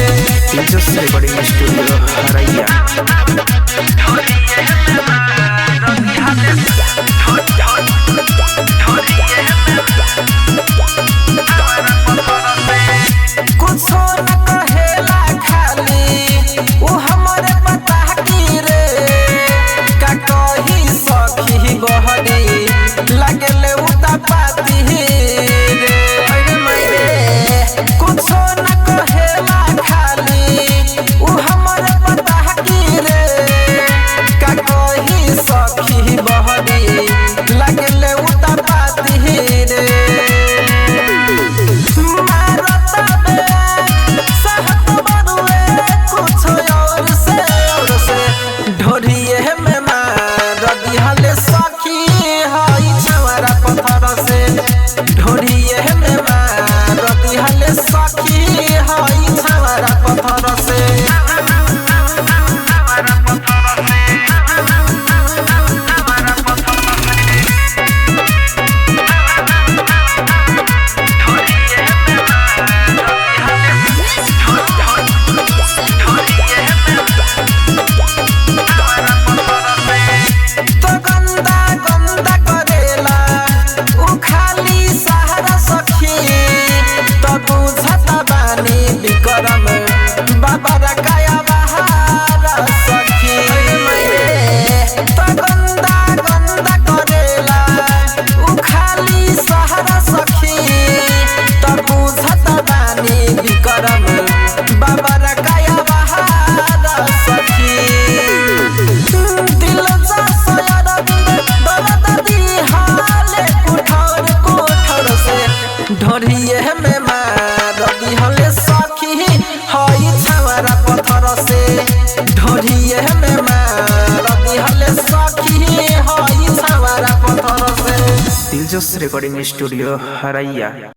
Recording studio Haraiya. कुछो न कहेला खाली उ हमरे पता की रे का कही सखी बहरी लगले उता पाती रे अरे मैरे कुछो न कहेला खाली उ हमरे पता की रे का कही सखी बहरी लगले उता पाती रे ढोरिए में मार दिहले सखी हई छवरा पत्थर से ढोरिए में मार दिहले सखी हई छवरा पत्थर से बाबा रकाया बहार सखी तो गंदा गंदा करेला उ खाली सहारा सखी तो बुझत बानी विक्रम बाबा रकाया बहार सखी दिल जा सयर दर्द दी हाले कुठर कुठर से ढोरिए में मार दिहले सखी हई छवरा पत्थर से ढोरिए में मार दिहले सखी हई छवरा पत्थर से। दिलजोश रिकॉर्डिंग स्टूडियो हरैया।